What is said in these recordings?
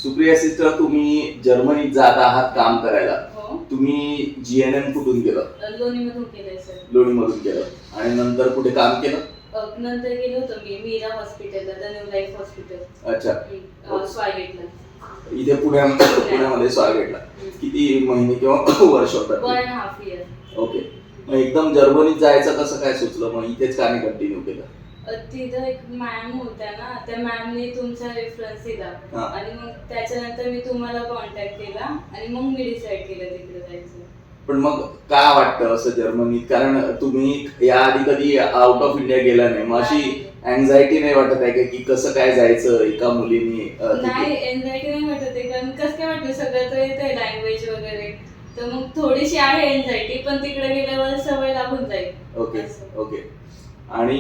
Supriya sister, तुम्ही जर्मनीत जात आहात काम करायला. हो. तुम्ही जीएनएम कुठून केलं? लोणीमधून केलंय सर. लोणीमधून केलं आणि नंतर कुठे काम केलं? नंतर गेलो होतो मी मीरा हॉस्पिटलला, द न्यू लाईफ हॉस्पिटल. अच्छा. स्वारगेटला. इथे पुण्यामध्ये स्वारगेटला. किती महिने किंवा वर्ष होतात? 1.5 year. ओके. मग एकदम जर्मनीत जायचं कसं काय सुचलं? मग इथेच का नाही कंटिन्यू केलं? तिथं एक मॅम होत्या ना, त्या मॅमने तुमचा रेफरन्स दिला हा. आणि मग त्याच्यानंतर मी तुम्हाला कॉन्टॅक्ट केला आणि मग मी डिसाईड केलं तिकडे जायचं. पण मग काय वाटतं असं जर्मनीत? कारण तुम्ही याआधी कधी आउट ऑफ इंडिया गेला नाही, मग अशी अँझायटी नाही वाटत आहे की कसं काय जायचं एका मुलीने? नाही, एन्झायटी नाही वाटत आहे, कारण कसं काय वाटतं, सगळं तर येतंय लँग्वेज वगैरे, तर मग थोडीशी आहे एन्झायटी, पण तिकडे गेल्यावर सवय लागून जाईल. Okay okay. आणि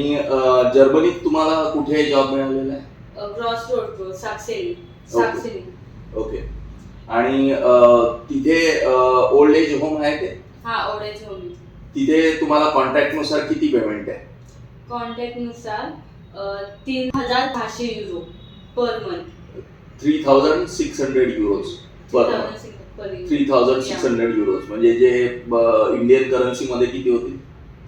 जर्मनीत तुम्हाला कुठे जॉब मिळालेला आहे? क्रॉस रोड, साक्सेली. ओके. आणि तिथे ओल्ड एज होम आहे ते? हा, ओल्ड एज होम. तिथे तुम्हाला कॉन्ट्रॅक्ट नुसार किती पेमेंट आहे? कॉन्ट्रॅक्ट नुसार 3,600 euro per month. 3,600 euros per month. 3,600 euros म्हणजे जे इंडियन करन्सी मध्ये किती होती?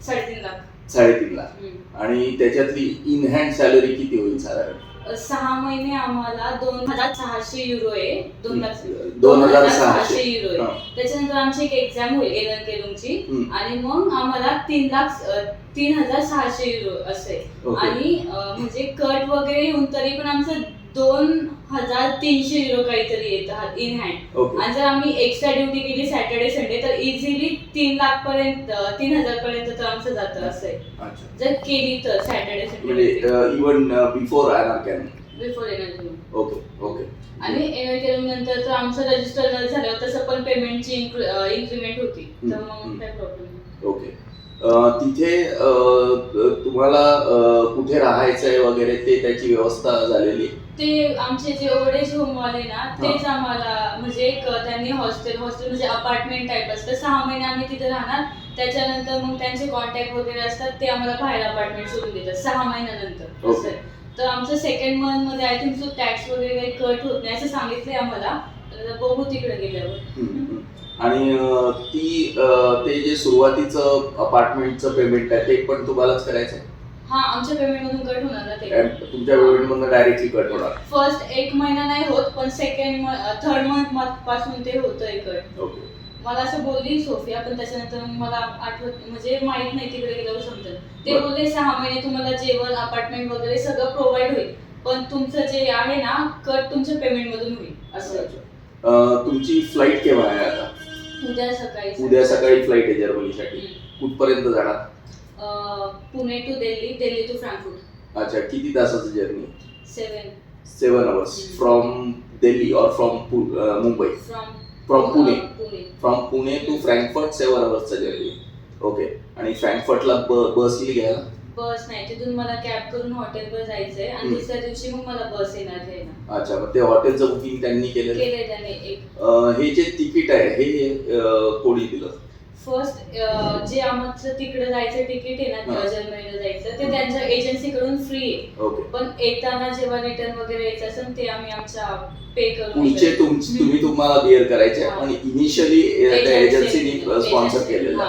3.5 लाख. 3.5 लाख. आणि त्याच्यातली इन हँड सॅलरी किती होईल साधारण? 6 महिने आम्हाला 2,600 युरो आहे. 2,600 युरो आहे. त्याच्यानंतर आमची एक एक्झाम होईल एलएनकेलूमची आणि मग आम्हाला 3,600 युरो असे. आणि म्हणजे कट वगैरे येऊन तरी पण आमचं 2,300 युरो काहीतरी येतात इन हँड. आणि जर आम्ही एक्स्ट्रा ड्युटी केली सॅटर्डे संडे तर इझिली 3,00,000 पर्यंत 3,000 पर्यंत तर आमचं जातं असं आहे. जर केली तर सॅटर्डे संडे इवन बिफोर अनार्कॅन. Before energy. Okay okay. आणि एनर्जी नंतर तर आमचं रजिस्टर झालं तसं पण पेमेंटची इन्क्रीमेंट होती, तर मग काय प्रॉब्लेम नाही. ओके. तिथे तुम्हाला कुठे राहायचंय वगैरे ते त्याची व्यवस्था झालेली? ते आमचे जे ओल्ड एज होम वाले ना, तेच आम्हाला म्हणजे एक त्यांनी हॉस्टेल म्हणजे अपार्टमेंट टाईप असतं. 6 महिने आम्ही तिथे राहणार, त्याच्यानंतर मग त्यांचे कॉन्टॅक्ट वगैरे असतात, ते आम्हाला बाहेर अपार्टमेंट शोधून देतात 6 महिन्यानंतर. असं आहे. तर आमचं सेकंड मंथ मध्ये आय थिंक टॅक्स वगैरे काही कट होत नाही असं सांगितलंय आम्हाला, तर बघू तिकडे गेल्यावर. आणि ते जे सुरुवातीचं अपार्टमेंटचं पेमेंट आहे ते पण तुम्हालाच करायचं आहे? हा, आमच्या पेमेंट मधून कट होणार ना ते. तुमच्या पेमेंट मधून डायरेक्टली कट होणार? फर्स्ट 1 महिना नाही होत, पण थर्ड मंथ पासून ते होतंय कट. ओके. मला असं बोलली सोफिया, पण त्याच्यानंतर मला आठवत म्हणजे माहित नाही, तिकडे गेल्यावर समजेल. ते बोलले 6 महिने तुम्हाला जेवण अपार्टमेंट वगैरे सगळं प्रोव्हाइड होईल, पण तुमचं जे आहे ना कट तुमच्या पेमेंट मधून होईल असं. तुमची फ्लाईट केव्हा आहे आता? उद्या सकाळी फ्लाईट आहे जर्मनीसाठी. कुठपर्यंत जाणार? Pune to Delhi, Delhi to Frankfurt. अच्छा. किती तासाचं जर्नी? 7 hours फ्रॉम दिल्ली और from Mumbai? From Pune. From Pune to Frankfurt 7 hours चा जर्नी. ओके. आणि फ्रँकफर्टला बस येईल घ्यायला? बस नाही, तिथून मला कॅब करून हॉटेलवर जायचंय आणि दुसऱ्या दिवशी मग मला बस येणार घ्यायला. अच्छा. मग ते हॉटेलचं बुकिंग त्यांनी केलंय त्याने एक. हे जे तिकीट आहे हे कोणी दिलं? फर्स्ट जे आमचं तिकडे जायचं तिकीट आहे ना, जर्मनीला जायचं, ते त्यांच्या एजन्सीकडून फ्री आहे. पण येताना जेव्हा रिटर्न वगैरे यायचं असेल ते आम्ही आमच्या पे करून पुढचे तुम्ही तुम्हाला बिअर करायचे आणि इनिशियली त्या एजन्सीने स्पॉन्सर केलेलं.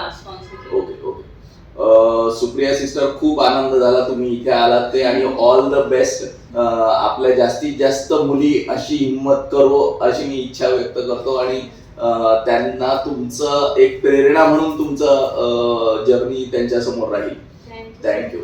Okay okay. सुप्रिया सिस्टर, खूप आनंद झाला तुम्ही इथे आलात ते, आणि ऑल द बेस्ट. आपल्या जास्तीत जास्त मुली अशी हिंमत करो अशी मी इच्छा व्यक्त करतो, आणि त्यांना तुमचं एक प्रेरणा म्हणून तुमचं जर्नी त्यांच्या समोर राहील. थँक्यू.